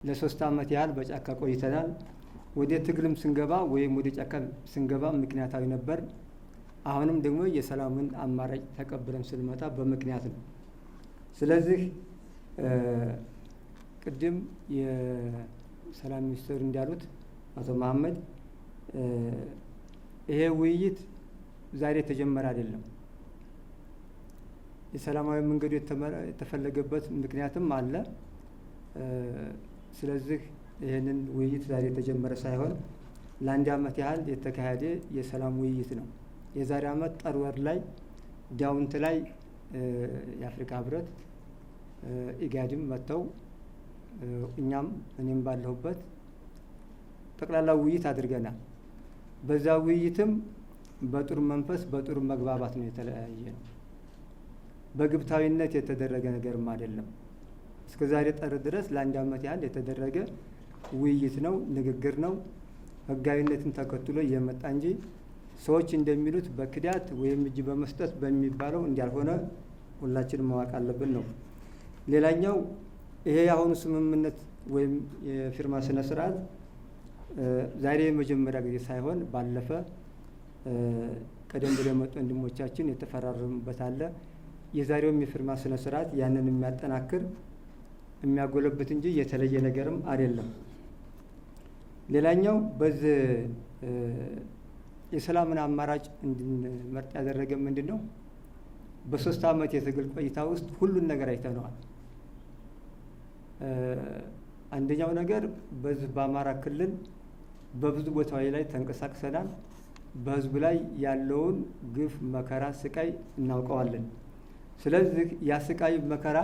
ለ3 ዓመት ያህል በጫካ ቆይተናል። ወደ ትግልም ስንገባ ወይም ወደ ጫካ ስንገባ ምክንያታዊ ነበር። አሁንም ደግሞ የሰላምን አማራጭ ተቀብለን ስንመጣ በምክንያት ነው። ስለዚህ ቅድም የሰላም ሚኒስትር እንዳሉት አቶ መሐመድ ይሄ ውይይት ዛሬ የተጀመረ አይደለም። የሰላማዊ መንገዱ የተፈለገበት ምክንያትም አለ። ስለዚህ ይህንን ውይይት ዛሬ የተጀመረ ሳይሆን ለ1 ዓመት ያህል የተካሄደ የሰላም ውይይት ነው። የዛሬ ዓመት ጥር ወር ላይ ዳውንት ላይ የአፍሪካ ህብረት ኢጋድም መጥተው እኛም እኔም ባለሁበት ጠቅላላ ውይይት አድርገናል። በዛ ውይይትም በጥሩ መንፈስ በጥሩ መግባባት ነው የተለያየ ነው። በግብታዊነት የተደረገ ነገርም አይደለም። እስከ ዛሬ ጥር ድረስ ለ1 ዓመት ያህል የተደረገ ውይይት ነው፣ ንግግር ነው። ህጋዊነትን ተከትሎ እየመጣ እንጂ ሰዎች እንደሚሉት በክዳት ወይም እጅ በመስጠት በሚባለው እንዳልሆነ ሁላችንም ማወቅ አለብን ነው። ሌላኛው ይሄ የአሁኑ ስምምነት ወይም የፊርማ ስነ ስርዓት ዛሬ የመጀመሪያ ጊዜ ሳይሆን ባለፈ ቀደም ብለው የመጡ ወንድሞቻችን የተፈራረሙበት አለ። የዛሬውም የፊርማ ስነ ስርዓት ያንን የሚያጠናክር የሚያጎለብት እንጂ የተለየ ነገርም አይደለም። ሌላኛው በዚህ የሰላምን አማራጭ እንድንመርጥ ያደረገ ምንድን ነው? በ3 ዓመት የትግል ቆይታ ውስጥ ሁሉን ነገር አይተነዋል። አንደኛው ነገር በዚህ በአማራ ክልል በብዙ ቦታዎች ላይ ተንቀሳቅሰናል። በህዝቡ ላይ ያለውን ግፍ፣ መከራ፣ ስቃይ እናውቀዋለን። ስለዚህ ያ ስቃይ መከራ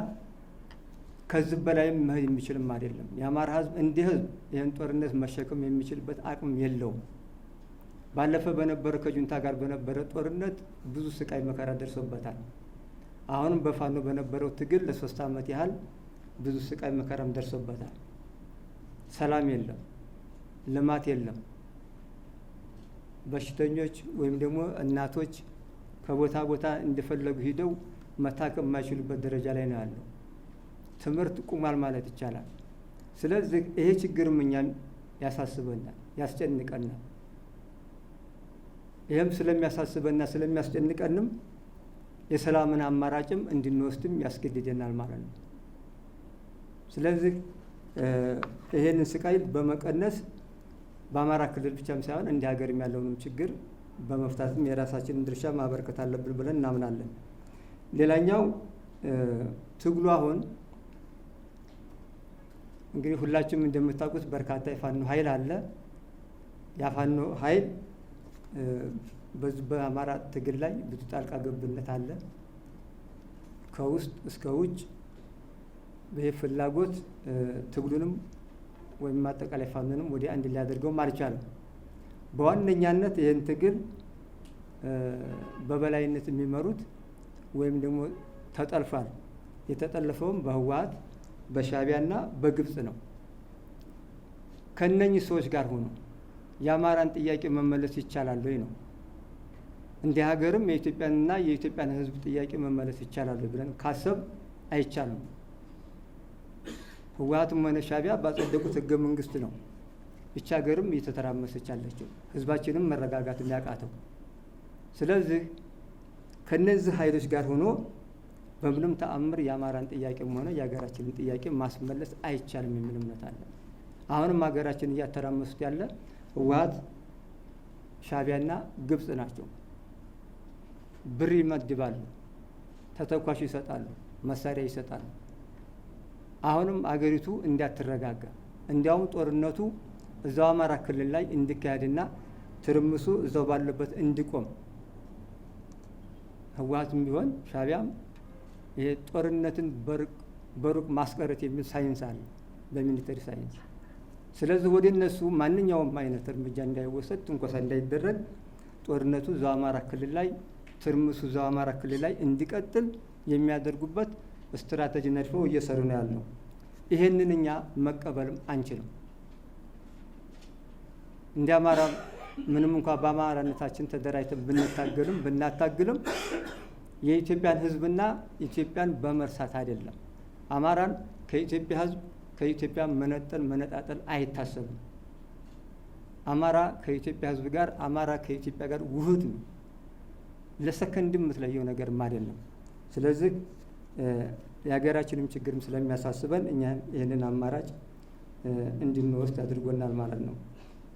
ከዚህ በላይም መሄድ የሚችልም አይደለም። የአማራ ህዝብ እንደ ህዝብ ይህን ጦርነት መሸከም የሚችልበት አቅም የለውም። ባለፈ በነበረ ከጁንታ ጋር በነበረ ጦርነት ብዙ ስቃይ መከራ ደርሶበታል። አሁንም በፋኖ በነበረው ትግል ለ3 ዓመት ያህል ብዙ ስቃይ መከራም ደርሶበታል። ሰላም የለም፣ ልማት የለም። በሽተኞች ወይም ደግሞ እናቶች ከቦታ ቦታ እንደፈለጉ ሂደው መታከም የማይችሉበት ደረጃ ላይ ነው ያለው። ትምህርት ቁሟል ማለት ይቻላል። ስለዚህ ይሄ ችግርም እኛን ያሳስበናል፣ ያስጨንቀናል። ይህም ስለሚያሳስበና ስለሚያስጨንቀንም የሰላምን አማራጭም እንድንወስድም ያስገድደናል ማለት ነው። ስለዚህ ይሄንን ስቃይ በመቀነስ በአማራ ክልል ብቻም ሳይሆን እንደ ሀገርም ያለውንም ችግር በመፍታትም የራሳችንን ድርሻ ማበርከት አለብን ብለን እናምናለን። ሌላኛው ትግሉ አሁን እንግዲህ ሁላችሁም እንደምታውቁት በርካታ የፋኖ ኃይል አለ። የፋኖ ኃይል በአማራ ትግል ላይ ብዙ ጣልቃ ገብነት አለ። ከውስጥ እስከ ውጭ ይህ ፍላጎት ትግሉንም ወይም አጠቃላይ ፋኖንም ወደ አንድ ሊያደርገውም አልቻለም። በዋነኛነት ይህን ትግል በበላይነት የሚመሩት ወይም ደግሞ ተጠልፏል። የተጠለፈውም በህወሓት በሻዕቢያና በግብጽ ነው። ከነኚህ ሰዎች ጋር ሆኖ የአማራን ጥያቄ መመለስ ይቻላል ወይ ነው። እንደ ሀገርም የኢትዮጵያንና የኢትዮጵያን ህዝብ ጥያቄ መመለስ ይቻላል ብለን ካሰብ አይቻልም። ህወሓትም ሆነ ሻዕቢያ ባጸደቁት ህገ መንግስት ነው ይህች ሀገርም እየተተራመሰች ያለችው፣ ህዝባችንም መረጋጋት የሚያቃተው። ስለዚህ ከነዚህ ኃይሎች ጋር ሆኖ በምንም ተአምር የአማራን ጥያቄም ሆነ የሀገራችንን ጥያቄ ማስመለስ አይቻልም የሚል እምነት አለ። አሁንም ሀገራችን እያተራመሱት ያለ ህወሓት፣ ሻዕቢያና ግብጽ ናቸው። ብር ይመድባሉ፣ ተተኳሽ ይሰጣሉ፣ መሳሪያ ይሰጣሉ። አሁንም አገሪቱ እንዳትረጋጋ እንዲያውም ጦርነቱ እዛው አማራ ክልል ላይ እንዲካሄድና ትርምሱ እዛው ባለበት እንዲቆም ህወሓትም ቢሆን ሻዕቢያም ይሄ ጦርነትን በሩቅ ማስቀረት የሚል ሳይንስ አለ በሚሊተሪ ሳይንስ። ስለዚህ ወደ እነሱ ማንኛውም አይነት እርምጃ እንዳይወሰድ፣ ትንኮሳ እንዳይደረግ ጦርነቱ እዛው አማራ ክልል ላይ ትርምሱ እዛው አማራ ክልል ላይ እንዲቀጥል የሚያደርጉበት ስትራቴጂ ነድፈው እየሰሩ ነው ያለው። ይሄንን እኛ መቀበልም አንችልም። እንደ አማራ ምንም እንኳን በአማራነታችን ተደራጅተን ብናታግልም የኢትዮጵያን ህዝብና ኢትዮጵያን በመርሳት አይደለም። አማራን ከኢትዮጵያ ህዝብ ከኢትዮጵያ መነጠል መነጣጠል አይታሰብም። አማራ ከኢትዮጵያ ሕዝብ ጋር አማራ ከኢትዮጵያ ጋር ውህድ ነው። ለሰከንድም የምትለየው ነገርም አይደለም። ስለዚህ የሀገራችንም ችግርም ስለሚያሳስበን እኛ ይህንን አማራጭ እንድንወስድ አድርጎናል ማለት ነው።